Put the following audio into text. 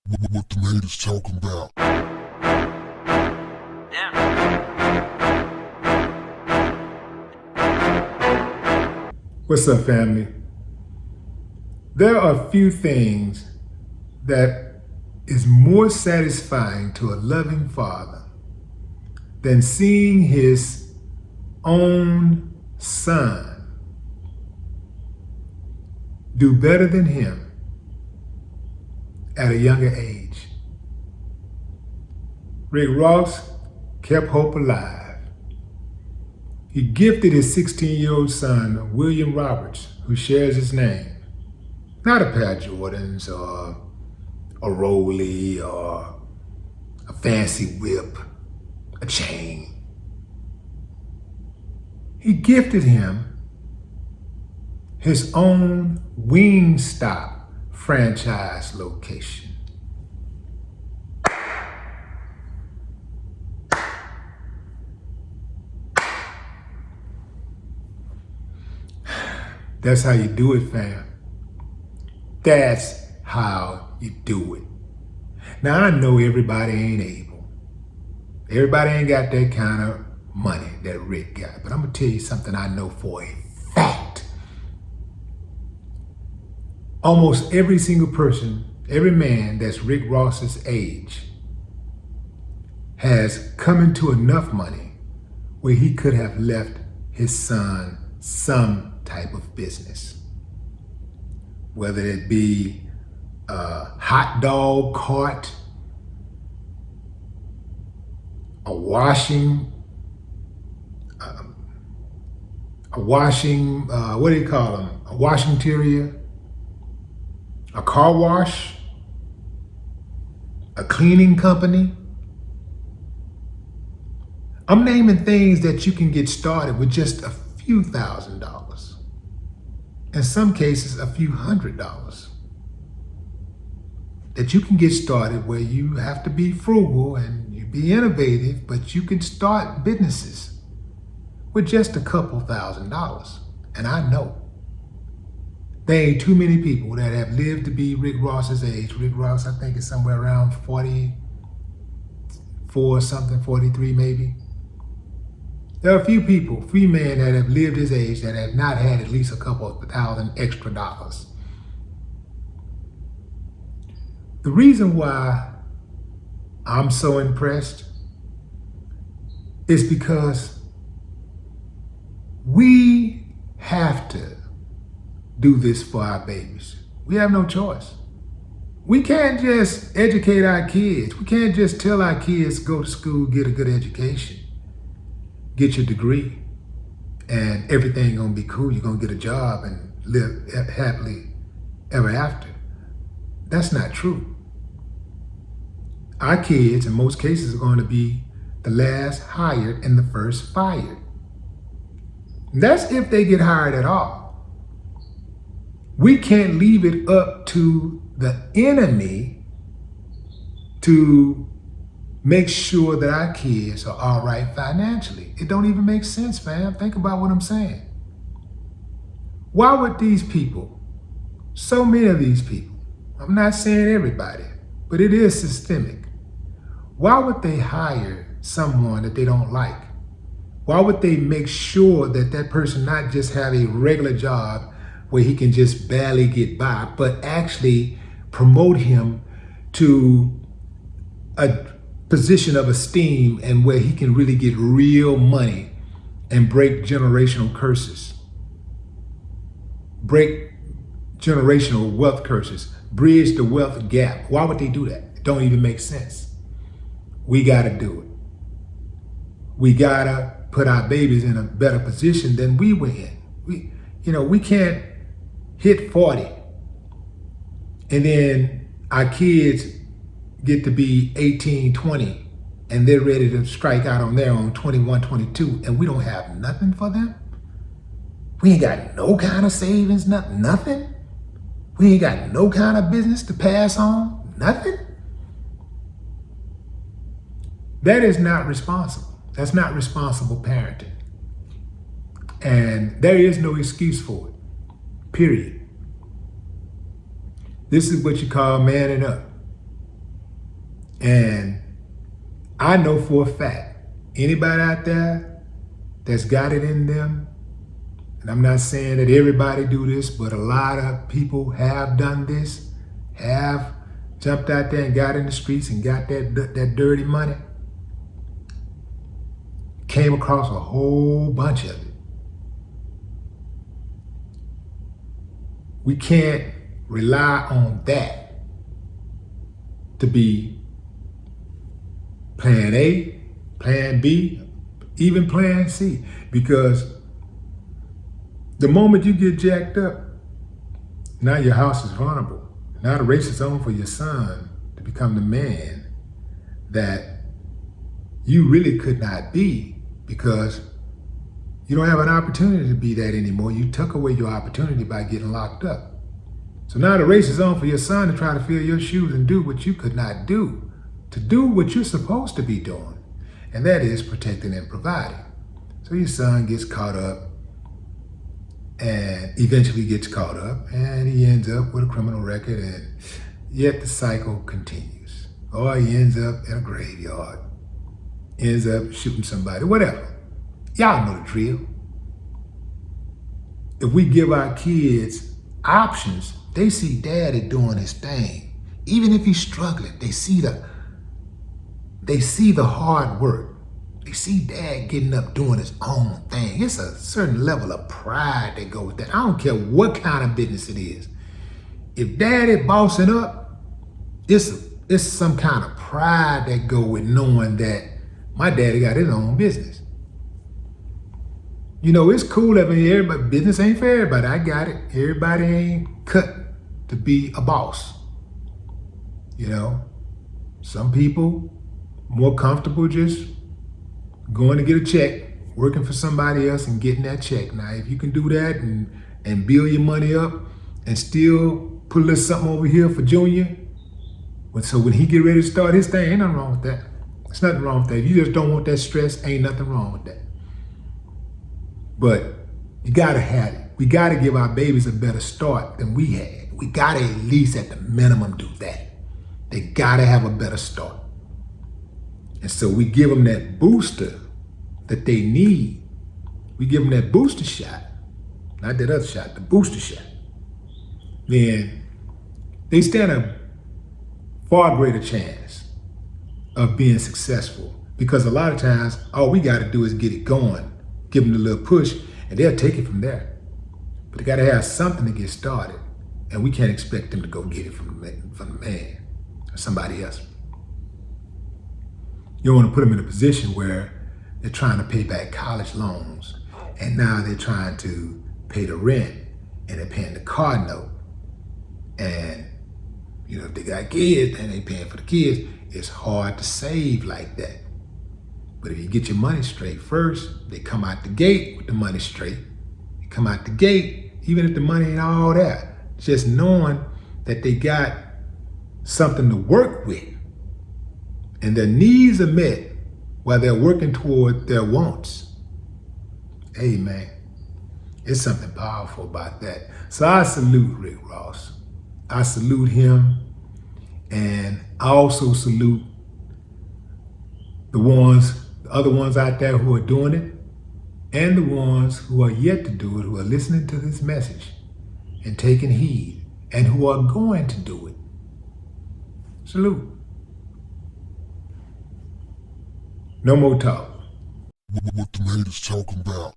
What the haters talking about? What's up, family? There are few things that is more satisfying to a loving father than seeing his own son do better than him at a younger age. Rick Ross kept hope alive. He gifted his 16-year-old son, William Roberts, who shares his name, not a pair of Jordans or a Rollie or a fancy whip, a chain. He gifted him his own Wingstop franchise location. That's how you do it, fam. That's how you do it. Now, I know everybody ain't able. Everybody ain't got that kind of money that Rick got. But I'm going to tell you something I know for a fact. Almost every single person, every man that's Rick Ross's age has come into enough money where he could have left his son some type of business, whether it be a hot dog cart, a washing, what do you call them? A washing terrier, a car wash, a cleaning company. I'm naming things that you can get started with just a few $1,000s. In some cases, a few $100s. That you can get started where you have to be frugal and you be innovative, but you can start businesses with just a couple $1,000s. And I know there ain't too many people that have lived to be Rick Ross's age. Rick Ross, I think, is somewhere around 44 something, 43 maybe. There are a few people, few men that have lived his age that have not had at least a couple of $1,000 extra dollars. The reason why I'm so impressed is because we have to do this for our babies. We have no choice. We can't just educate our kids. We can't just tell our kids, go to school, get a good education, get your degree, and everything gonna be cool. You're gonna get a job and live happily ever after. That's not true. Our kids, in most cases, are going to be the last hired and the first fired. That's if they get hired at all. We can't leave it up to the enemy to make sure that our kids are all right financially. It don't even make sense, fam. Think about what I'm saying. Why would these people, so many of these people, I'm not saying everybody, but it is systemic. Why would they hire someone that they don't like? Why would they make sure that that person not just have a regular job where he can just barely get by, but actually promote him to a position of esteem and where he can really get real money and break generational curses, break generational wealth curses, bridge the wealth gap? Why would they do that? It don't even make sense. We gotta do it. We gotta put our babies in a better position than we were in. We can't hit 40 and then our kids get to be 18, 20, and they're ready to strike out on their own 21, 22, and we don't have nothing for them. We ain't got no kind of savings, nothing. We ain't got no kind of business to pass on, nothing. That is not responsible. That's not responsible parenting. And there is no excuse for it, period. This is what you call manning up. And I know for a fact, anybody out there that's got it in them, and I'm not saying that everybody do this, but a lot of people have done this, have jumped out there and got in the streets and got that dirty money, came across a whole bunch of it. We can't rely on that to be plan A, plan B, even plan C, because the moment you get jacked up, now your house is vulnerable. Now the race is on for your son to become the man that you really could not be, because you don't have an opportunity to be that anymore. You took away your opportunity by getting locked up. So now the race is on for your son to try to fill your shoes and do what you could not do, to do what you're supposed to be doing, and that is protecting and providing. So your son gets caught up and eventually gets caught up, and he ends up with a criminal record, and yet the cycle continues. Or he ends up in a graveyard, ends up shooting somebody, whatever. Y'all know the drill. If we give our kids options, they see daddy doing his thing. Even if he's struggling, they see the hard work. They see dad getting up doing his own thing. It's a certain level of pride that goes with that. I don't care what kind of business it is. If daddy bossing up, it's some kind of pride that go with knowing that my daddy got his own business. You know, it's cool that everybody, business ain't for everybody. I got it. Everybody ain't cut to be a boss. You know, some people more comfortable just going to get a check, working for somebody else and getting that check. Now, if you can do that and build your money up and still put a little something over here for Junior, so when he get ready to start his thing, ain't nothing wrong with that. There's nothing wrong with that. If you just don't want that stress, ain't nothing wrong with that. But you gotta have it. We gotta give our babies a better start than we had. We gotta at least at the minimum do that. They gotta have a better start. And so we give them that booster that they need. We give them that booster shot, not that other shot, the booster shot. Then they stand a far greater chance of being successful, because a lot of times all we gotta do is get it going, give them a little push, and they'll take it from there. But they gotta have something to get started, and we can't expect them to go get it from the man or somebody else. You don't want to put them in a position where they're trying to pay back college loans, and now they're trying to pay the rent, and they're paying the car note. And you know, if they got kids and they paying for the kids, it's hard to save like that. But if you get your money straight first, they come out the gate with the money straight. You come out the gate, even if the money ain't all there, just knowing that they got something to work with, and their needs are met while they're working toward their wants. Hey man, it's something powerful about that. So I salute Rick Ross. I salute him, and I also salute the other ones out there who are doing it, and the ones who are yet to do it, who are listening to this message and taking heed, and who are going to do it. Salute. No more talk. What the haters talking about?